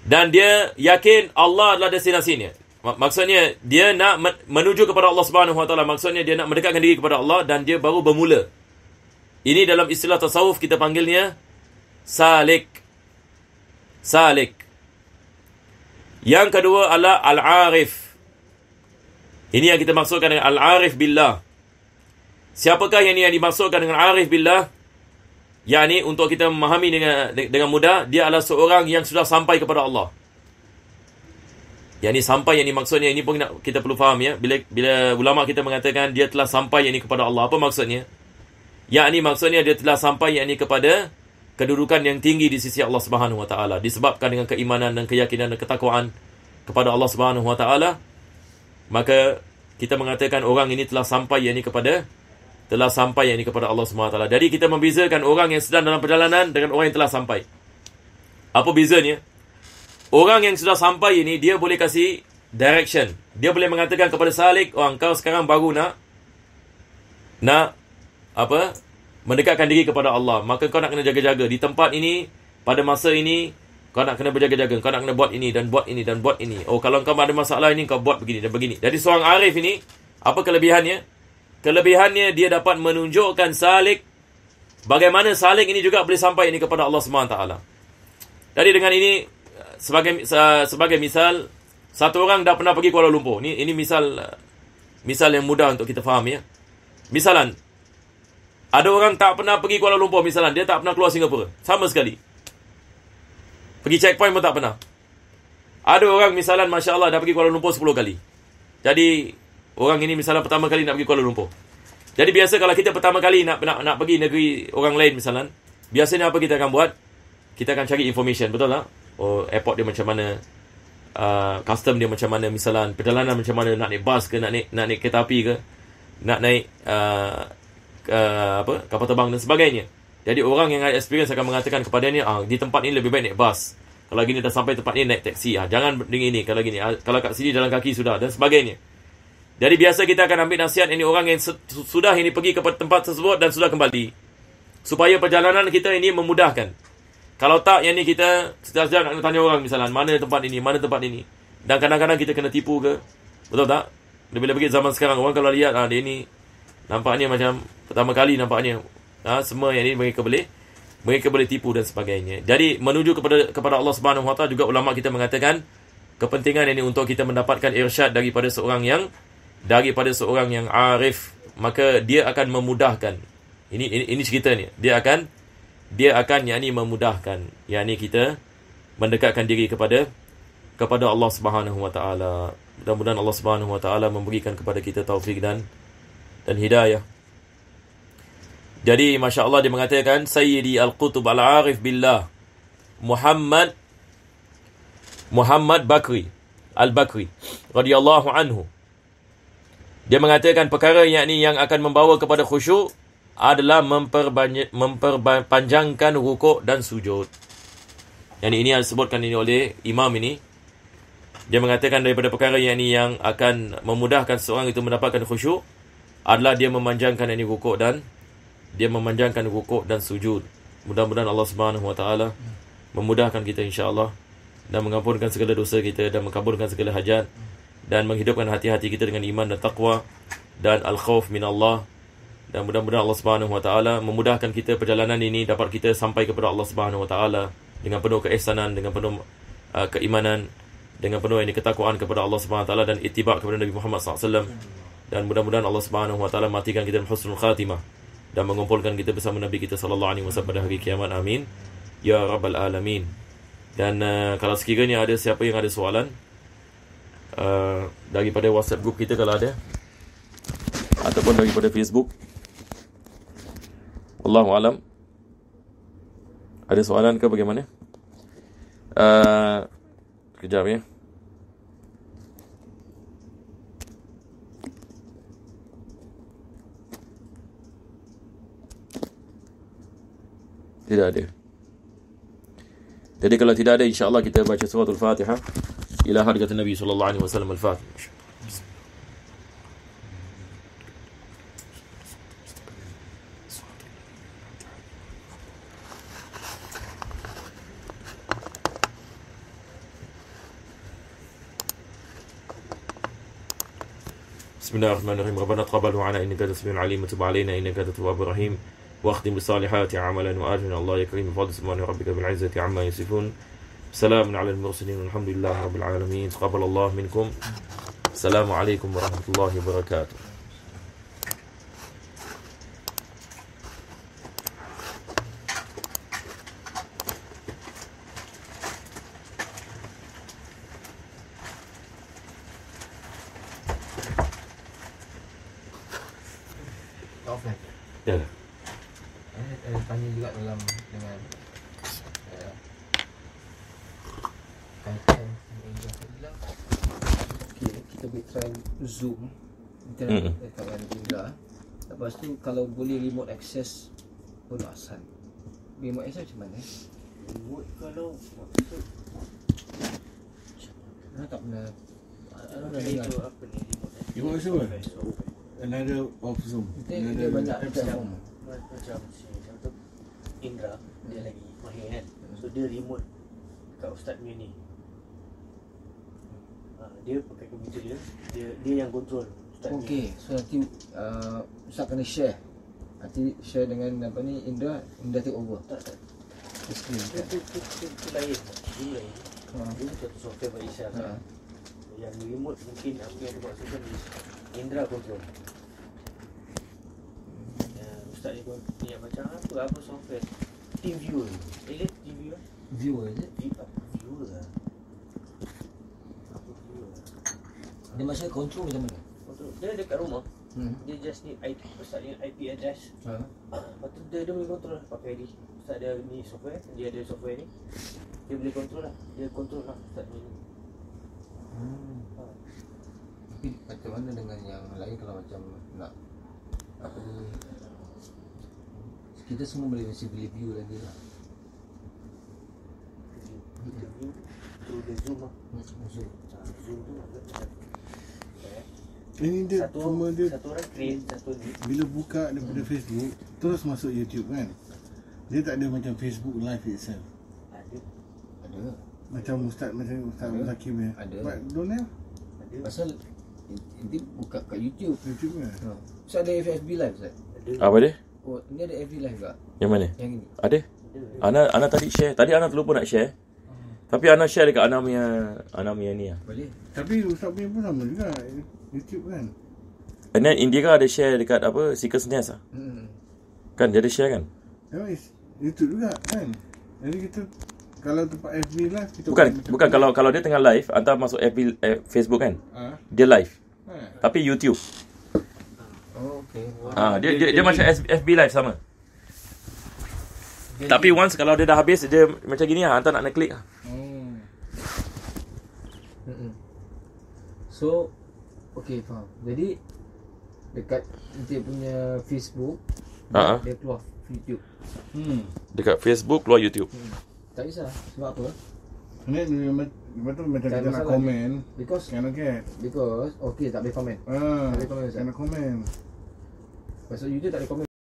Dan dia yakin Allah adalah destinasinya. Maksudnya, dia nak menuju kepada Allah Subhanahu Wa Taala. Maksudnya, dia nak mendekatkan diri kepada Allah dan dia baru bermula. Ini dalam istilah tasawuf kita panggilnya salik. Salik. Yang kedua adalah al-arif. Ini yang kita maksudkan dengan al-arif billah. Siapakah yang dimaksudkan dengan arif billah? Yani untuk kita memahami dengan mudah, dia adalah seorang yang sudah sampai kepada Allah. Yani sampai yang maksudnya, ini pun kita perlu faham ya. Bila ulama kita mengatakan dia telah sampai yang kepada Allah, apa maksudnya? Yani maksudnya dia telah sampai yang kepada kedudukan yang tinggi di sisi Allah Subhanahu Wa Taala, disebabkan dengan keimanan dan keyakinan dan ketakwaan kepada Allah Subhanahu Wa Taala. Maka kita mengatakan orang ini telah sampai yang kepada Allah Subhanahu Wa Taala. Jadi kita membezakan orang yang sedang dalam perjalanan dengan orang yang telah sampai. Apa bezanya? Orang yang sudah sampai ini, dia boleh kasih direction. Dia boleh mengatakan kepada salik, kau sekarang baru nak mendekatkan diri kepada Allah. Maka kau nak kena jaga-jaga di tempat ini, pada masa ini kau nak kena berjaga-jaga, kau nak kena buat ini dan buat ini dan buat ini. Kalau kau ada masalah ini, kau buat begini dan begini. Jadi seorang arif ini, apa kelebihannya? Kelebihannya dia dapat menunjukkan salik, bagaimana salik ini juga boleh sampai ini kepada Allah SWT. Jadi dengan ini, sebagai misal, satu orang dah pernah pergi Kuala Lumpur. Ini misal yang mudah untuk kita faham ya. Misalan, ada orang tak pernah pergi Kuala Lumpur, misalnya dia tak pernah keluar Singapura sama sekali. Pergi checkpoint pun tak pernah. Ada orang misalnya Masya Allah dah pergi Kuala Lumpur 10 kali. Jadi orang ini misalnya pertama kali nak pergi Kuala Lumpur. Jadi biasa kalau kita pertama kali nak pergi negeri orang lain misalnya, biasanya apa kita akan buat? Kita akan cari information, betul tak? Airport dia macam mana, custom dia macam mana, misalnya perjalanan macam mana, nak naik bas ke, nak naik kereta api ke, nak naik kapal terbang dan sebagainya. Jadi orang yang ada experience akan mengatakan kepadanya, di tempat ini lebih baik naik bas. Kalau gini dah sampai tempat ini naik taksi. Jangan dengan ini. Kalau gini, kalau kat sini jalan kaki sudah dan sebagainya. Jadi biasa kita akan ambil nasihat ini orang yang sudah ini pergi ke tempat tersebut dan sudah kembali, supaya perjalanan kita ini memudahkan. Kalau tak, yang ni kita setiap nak tanya orang misalnya, mana tempat ini, mana tempat ini. Dan kadang-kadang kita kena tipu ke, betul tak? Bila pergi zaman sekarang, orang kalau lihat dia Nampaknya macam pertama kali nampaknya semua yang ini mereka boleh tipu dan sebagainya. Jadi menuju kepada Allah Subhanahu Wa Taala juga ulama kita mengatakan kepentingan ini untuk kita mendapatkan irsyad daripada seorang yang arif, maka dia akan memudahkan. Ini ceritanya. Dia akan yakni memudahkan, yakni kita mendekatkan diri kepada Allah Subhanahu Wa Taala. Mudah-mudahan Allah Subhanahu Wa Taala memberikan kepada kita taufik dan hidayah. Jadi Masya Allah dia mengatakan Sayyidi Al-Qutub Al-Arif Billah Muhammad Bakri Al-Bakri radhiyallahu anhu, dia mengatakan perkara yang akan membawa kepada khusyuk adalah memperpanjangkan rukuk dan sujud. Yang ini disebutkan ini oleh imam ini. Dia mengatakan daripada perkara yang akan memudahkan seorang itu mendapatkan khusyuk adalah dia memanjangkan rukuk dan sujud. Mudah-mudahan Allah Subhanahu Wa Taala memudahkan kita insya-Allah dan mengampunkan segala dosa kita dan mengabulkan segala hajat dan menghidupkan hati-hati kita dengan iman dan taqwa dan al-khauf min Allah. Dan mudah-mudahan Allah Subhanahu Wa Taala memudahkan kita perjalanan ini dapat kita sampai kepada Allah Subhanahu Wa Taala dengan penuh keihsanan, dengan penuh keimanan, dengan penuh ketakwaan kepada Allah Subhanahu Wa Taala dan ittiba' kepada Nabi Muhammad SAW. Dan mudah-mudahan Allah Subhanahu Wa Taala matikan kita dalam husnul khatimah dan mengumpulkan kita bersama Nabi kita sallallahu alaihi wasallam pada hari kiamat. Amin ya rabbal alamin. Dan kalau sekiranya ada siapa yang ada soalan daripada WhatsApp group kita kalau ada, ataupun daripada Facebook, wallahu alam, ada soalan ke bagaimana? Kejap ya. Tidak ada. Jadi kalau tidak ada, insya-Allah kita baca surah Al-Fatihah ila hadirat Nabi sallallahu alaihi wasallam. Al-Fatihah. Bismillahirrahmanirrahim. Rabbana taqabbal du'ana innaka antas samiul alim wa tub 'alaina innaka antat tawwabur rahim. واختم بالصالحات عملا واجرنا الله يا كريم بفضل سبحان ربك بالعزة عما يصفون سلام على المرسلين والحمد لله رب العالمين تقبل الله منكم السلام عليكم ورحمة الله وبركاته. Ya. Tanya juga dengan kaitan kita boleh try Zoom internet kawan Indra. Lepas tu kalau boleh remote access pun asal. Remote access macam mana? Remote kalau maksud tak pernah itu apa ni remote access? Another of Zoom. Dia banyak platform. Macam contoh Indra dia lagi mahir kan, so dia remote kat ustaz punya ni. Dia pakai komputer dia yang control ustaz ni. Okey, so nanti ustaz kena share. Nanti share dengan apa ni Indra take over. Tak Screen. Itu lain. Dia satu software bagi Isya kan. Yang remote mungkin apa yang dia buat sekarang Indra control. Ustaz ni pun ni macam apa software Team Viewer. Team Viewer. Viewer is it? Viewer lah. Apa viewer? Dia macam control macam mana? Dia dekat rumah. Dia just need IP, Ustaz ni IP address. Lepas tu dia boleh control pakai ni. Ustaz ada ni software, dia ada software ni. Dia boleh control lah. Dia control lah Ustaz ni. Tapi macam mana dengan yang lain kalau macam nak apa ni, kita semua mesti boleh view lagi lah. Interview through the Zoom lah. Zoom. Zoom tu agak macam Ini dia cuma dia satu orang create satu ni. bila buka daripada Facebook terus masuk YouTube kan. Dia tak ada macam Facebook Live itself. Ada. Macam Ustaz Zakir punya. Ada. But don't have. Ada. Pasal Nanti buka kat YouTube. YouTube kan. Ustaz ada FB Live Ustaz? Apa dia? Oh, ni ada FB Live tak? Yang mana? Yang ni. Ada? Ana tadi share. Tadi Ana terlupa nak share. Tapi Ana share dekat Ana punya ni lah. Boleh. Tapi Ustaz punya pun sama juga YouTube kan. And then Indira ada share dekat apa Seeker's Nest lah. Kan dia ada share kan? Memang YouTube juga kan. Jadi kita kalau tempat FB live kita Bukan kalau dia tengah live hantar masuk Facebook kan. Dia live. Tapi YouTube. Oh, okey. Dia macam FB live sama. Jadi, Tapi once kalau dia dah habis dia macam gini lah, hantar nak klik lah. So, okey, faham. Jadi dekat dia punya Facebook, dia keluar YouTube. Dekat Facebook keluar YouTube. Tak kisah. Sebab apa? Ni betul macam Tak kita nak masalah. komen. Because Because okey, tak boleh komen. Tak boleh komen Ustaz. kena komen. Pasal YouTube tak boleh komen